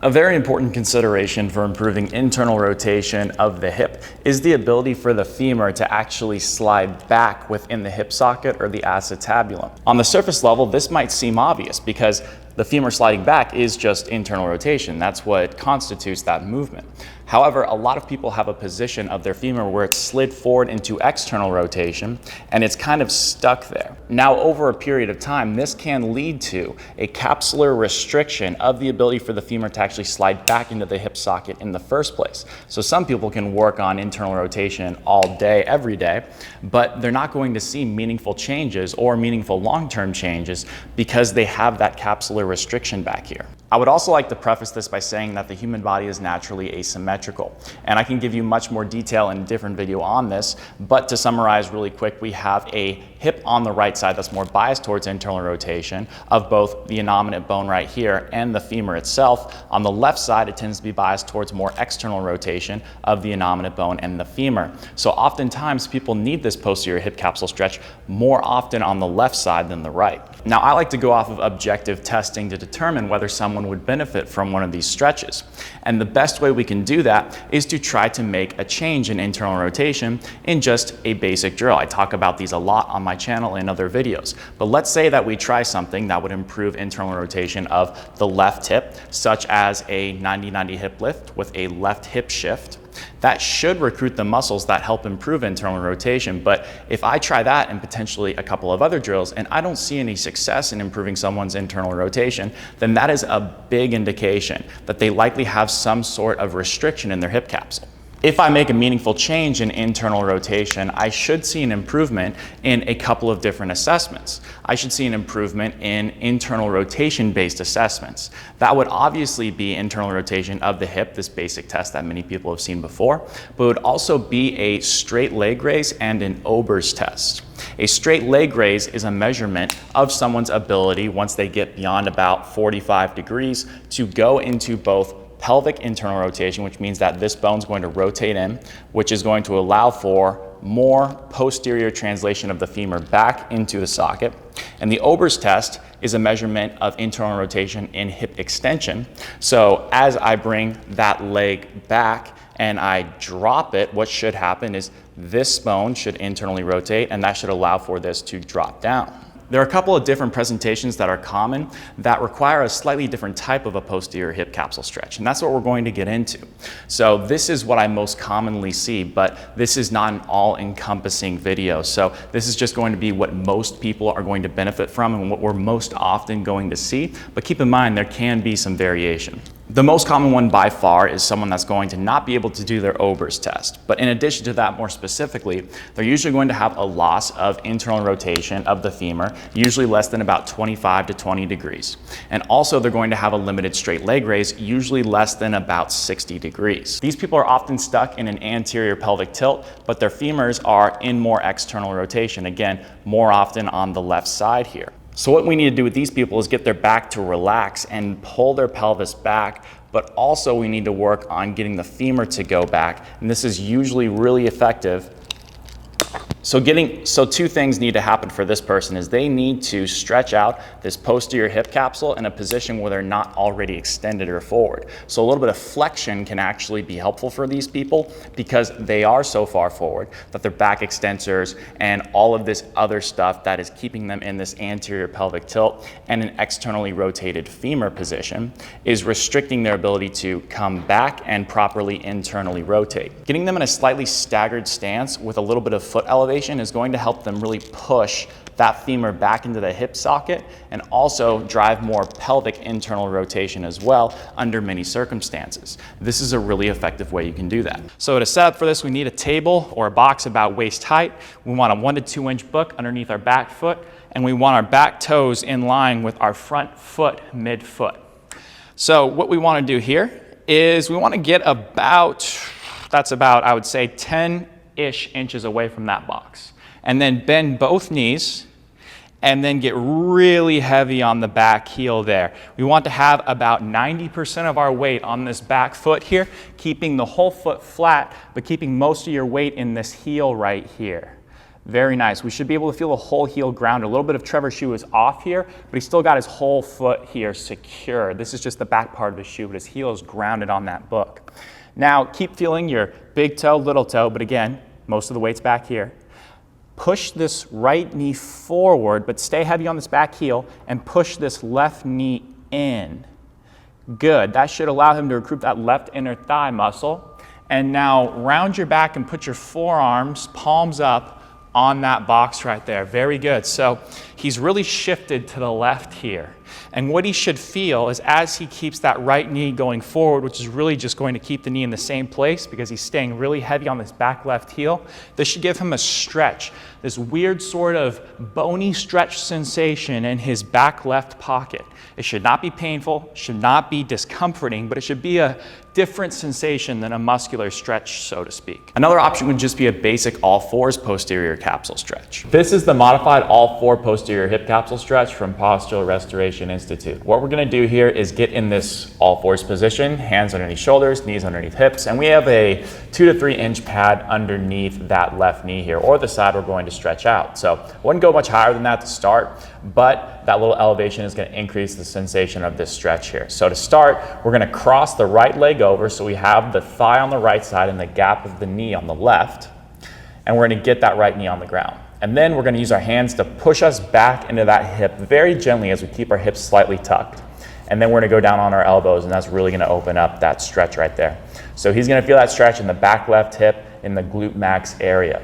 A very important consideration for improving internal rotation of the hip is the ability for the femur to actually slide back within the hip socket or the acetabulum. On the surface level, this might seem obvious because the femur sliding back is just internal rotation. That's what constitutes that movement. However, a lot of people have a position of their femur where it's slid forward into external rotation and it's kind of stuck there. Now, over a period of time, this can lead to a capsular restriction of the ability for the femur to actually slide back into the hip socket in the first place. So some people can work on internal rotation all day, every day, but they're not going to see meaningful changes or meaningful long-term changes because they have that capsular restriction back here. I would also like to preface this by saying that the human body is naturally asymmetrical, and I can give you much more detail in a different video on this, but to summarize really quick, we have a hip on the right side that's more biased towards internal rotation of both the innominate bone right here and the femur itself. On the left side, it tends to be biased towards more external rotation of the innominate bone and the femur. So oftentimes people need this posterior hip capsule stretch more often on the left side than the right. Now, I like to go off of objective testing to determine whether someone would benefit from one of these stretches. And the best way we can do that is to try to make a change in internal rotation in just a basic drill. I talk about these a lot on my channel in other videos. But let's say that we try something that would improve internal rotation of the left hip, such as a 90-90 hip lift with a left hip shift. That should recruit the muscles that help improve internal rotation. But if I try that and potentially a couple of other drills and I don't see any success in improving someone's internal rotation, then that is a big indication that they likely have some sort of restriction in their hip capsule. If I make a meaningful change in internal rotation, I should see an improvement in a couple of different assessments. I should see an improvement in internal rotation-based assessments. That would obviously be internal rotation of the hip, this basic test that many people have seen before, but it would also be a straight leg raise and an Ober's test. A straight leg raise is a measurement of someone's ability, once they get beyond about 45 degrees, to go into both pelvic internal rotation, which means that this bone's going to rotate in, which is going to allow for more posterior translation of the femur back into the socket. And the Ober's test is a measurement of internal rotation in hip extension. So as I bring that leg back and I drop it, what should happen is this bone should internally rotate, and that should allow for this to drop down. There are a couple of different presentations that are common that require a slightly different type of a posterior hip capsule stretch, and that's what we're going to get into. So this is what I most commonly see, but this is not an all-encompassing video. So this is just going to be what most people are going to benefit from and what we're most often going to see, but keep in mind there can be some variation. The most common one by far is someone that's going to not be able to do their Ober's test. But in addition to that, more specifically, they're usually going to have a loss of internal rotation of the femur, usually less than about 25 to 20 degrees. And also they're going to have a limited straight leg raise, usually less than about 60 degrees. These people are often stuck in an anterior pelvic tilt, but their femurs are in more external rotation, again, more often on the left side here. So what we need to do with these people is get their back to relax and pull their pelvis back, but also we need to work on getting the femur to go back, and this is usually really effective. So two things need to happen for this person is they need to stretch out this posterior hip capsule in a position where they're not already extended or forward. So a little bit of flexion can actually be helpful for these people because they are so far forward that their back extensors and all of this other stuff that is keeping them in this anterior pelvic tilt and an externally rotated femur position is restricting their ability to come back and properly internally rotate. Getting them in a slightly staggered stance with a little bit of foot elevation is going to help them really push that femur back into the hip socket and also drive more pelvic internal rotation as well under many circumstances. This is a really effective way you can do that. So to set up for this, we need a table or a box about waist height. We want a 1 to 2 inch book underneath our back foot, and we want our back toes in line with our front foot mid-foot. So what we want to do here is we want to get about, I would say 10-ish inches away from that box. And then bend both knees and then get really heavy on the back heel there. We want to have about 90% of our weight on this back foot here, keeping the whole foot flat, but keeping most of your weight in this heel right here. Very nice. We should be able to feel the whole heel grounded. A little bit of Trevor's shoe is off here, but he's still got his whole foot here secure. This is just the back part of his shoe, but his heel is grounded on that book. Now, keep feeling your big toe, little toe, but again, most of the weight's back here. Push this right knee forward, but stay heavy on this back heel and push this left knee in. Good. That should allow him to recruit that left inner thigh muscle. And now round your back and put your forearms, palms up, on that box right there. Very good. So he's really shifted to the left here. And what he should feel is as he keeps that right knee going forward, which is really just going to keep the knee in the same place because he's staying really heavy on this back left heel, this should give him a stretch, this weird sort of bony stretch sensation in his back left pocket. It should not be painful, should not be discomforting, but it should be a different sensation than a muscular stretch, so to speak. Another option would just be a basic all fours posterior capsule stretch. This is the modified all four posterior hip capsule stretch from Posterior Restoration Institute. What we're gonna do here is get in this all fours position, hands underneath shoulders, knees underneath hips, and we have a 2 to 3 inch pad underneath that left knee here, or the side we're going to stretch out. So I wouldn't go much higher than that to start, but that little elevation is gonna increase the sensation of this stretch here. So to start, we're gonna cross the right leg over so we have the thigh on the right side and the gap of the knee on the left, and we're gonna get that right knee on the ground. And then we're gonna use our hands to push us back into that hip very gently as we keep our hips slightly tucked. And then we're gonna go down on our elbows, and that's really gonna open up that stretch right there. So he's gonna feel that stretch in the back left hip in the glute max area.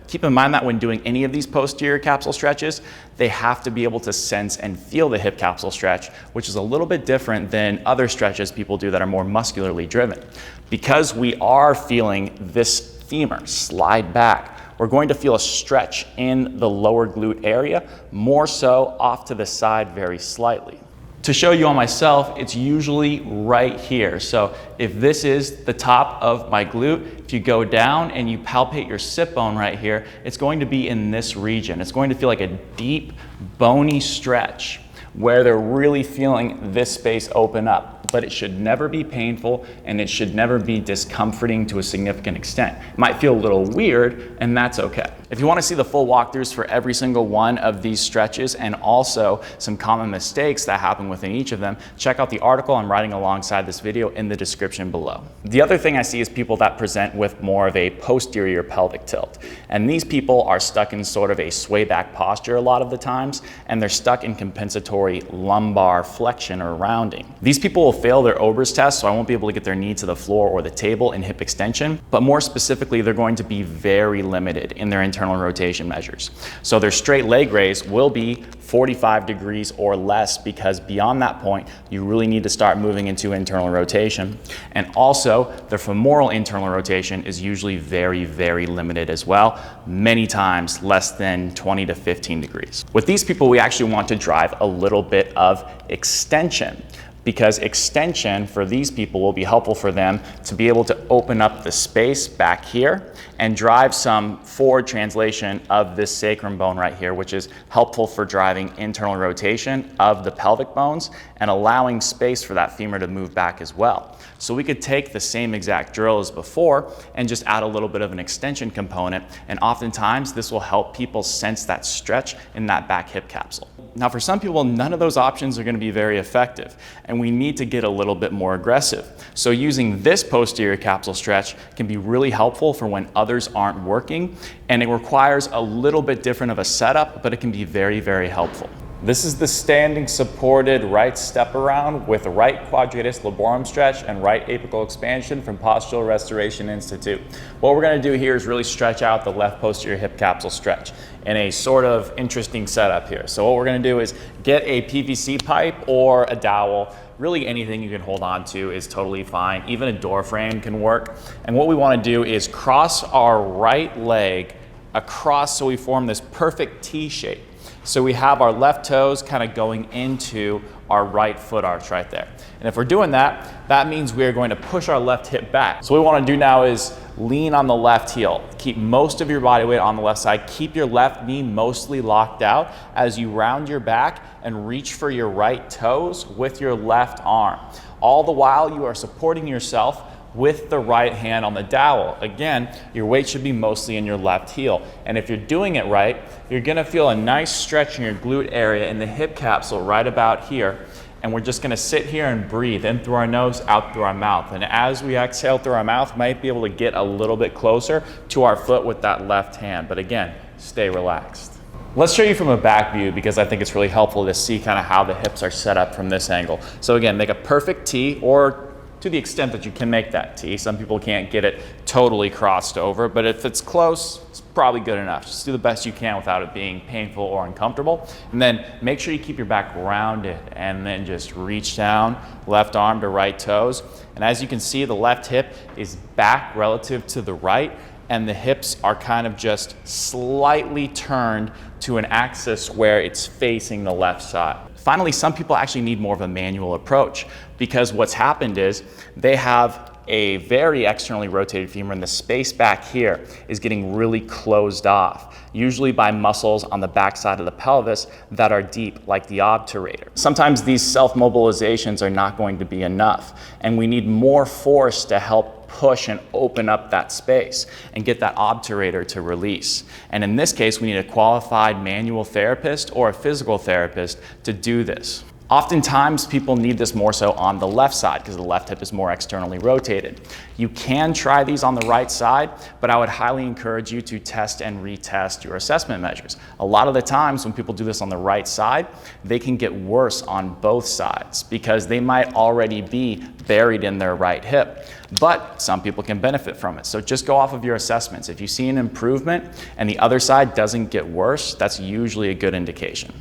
Keep in mind that when doing any of these posterior capsule stretches, they have to be able to sense and feel the hip capsule stretch, which is a little bit different than other stretches people do that are more muscularly driven. Because we are feeling this femur slide back, we're going to feel a stretch in the lower glute area, more so off to the side very slightly. To show you on myself, it's usually right here. So if this is the top of my glute, if you go down and you palpate your sit bone right here, it's going to be in this region. It's going to feel like a deep, bony stretch where they're really feeling this space open up. But it should never be painful and it should never be discomforting to a significant extent. It might feel a little weird, and that's okay. If you want to see the full walkthroughs for every single one of these stretches and also some common mistakes that happen within each of them, check out the article I'm writing alongside this video in the description below. The other thing I see is people that present with more of a posterior pelvic tilt. And these people are stuck in sort of a sway back posture a lot of the times, and they're stuck in compensatory lumbar flexion or rounding. These people will fail their Ober's test, so I won't be able to get their knee to the floor or the table in hip extension, but more specifically, they're going to be very limited in their internal rotation measures. So their straight leg raise will be 45 degrees or less, because beyond that point, you really need to start moving into internal rotation. And also, their femoral internal rotation is usually very, very limited as well, many times less than 20 to 15 degrees. With these people, we actually want to drive a little bit of extension, because extension for these people will be helpful for them to be able to open up the space back here and drive some forward translation of this sacrum bone right here, which is helpful for driving internal rotation of the pelvic bones and allowing space for that femur to move back as well. So we could take the same exact drill as before and just add a little bit of an extension component, and oftentimes this will help people sense that stretch in that back hip capsule. Now, for some people, none of those options are going to be very effective, and we need to get a little bit more aggressive. So using this posterior capsule stretch can be really helpful for when others aren't working, and it requires a little bit different of a setup, but it can be very, very helpful. This is the standing supported right step around with right quadratus laborum stretch and right apical expansion from Posterior Restoration Institute. What we're going to do here is really stretch out the left posterior hip capsule stretch in a sort of interesting setup here. So what we're going to do is get a PVC pipe or a dowel. Really anything you can hold on to is totally fine. Even a door frame can work. And what we want to do is cross our right leg across so we form this perfect T shape. So we have our left toes kind of going into our right foot arch right there. And if we're doing that, that means we are going to push our left hip back. So what we want to do now is lean on the left heel. Keep most of your body weight on the left side. Keep your left knee mostly locked out as you round your back and reach for your right toes with your left arm. All the while you are supporting yourself with the right hand on the dowel. Again, your weight should be mostly in your left heel. And if you're doing it right, you're gonna feel a nice stretch in your glute area in the hip capsule right about here. And we're just gonna sit here and breathe in through our nose, out through our mouth. And as we exhale through our mouth, might be able to get a little bit closer to our foot with that left hand. But again, stay relaxed. Let's show you from a back view because I think it's really helpful to see kind of how the hips are set up from this angle. So again, make a perfect T, or to the extent that you can make that T. Some people can't get it totally crossed over, but if it's close, it's probably good enough. Just do the best you can without it being painful or uncomfortable. And then make sure you keep your back rounded and then just reach down, left arm to right toes. And as you can see, the left hip is back relative to the right, and the hips are kind of just slightly turned to an axis where it's facing the left side. Finally, some people actually need more of a manual approach because what's happened is they have a very externally rotated femur and the space back here is getting really closed off, usually by muscles on the back side of the pelvis that are deep, like the obturator. Sometimes these self-mobilizations are not going to be enough, and we need more force to help push and open up that space and get that obturator to release. And in this case, we need a qualified manual therapist or a physical therapist to do this. Oftentimes, people need this more so on the left side because the left hip is more externally rotated. You can try these on the right side, but I would highly encourage you to test and retest your assessment measures. A lot of the times when people do this on the right side, they can get worse on both sides because they might already be buried in their right hip. But some people can benefit from it. So just go off of your assessments. If you see an improvement and the other side doesn't get worse, that's usually a good indication.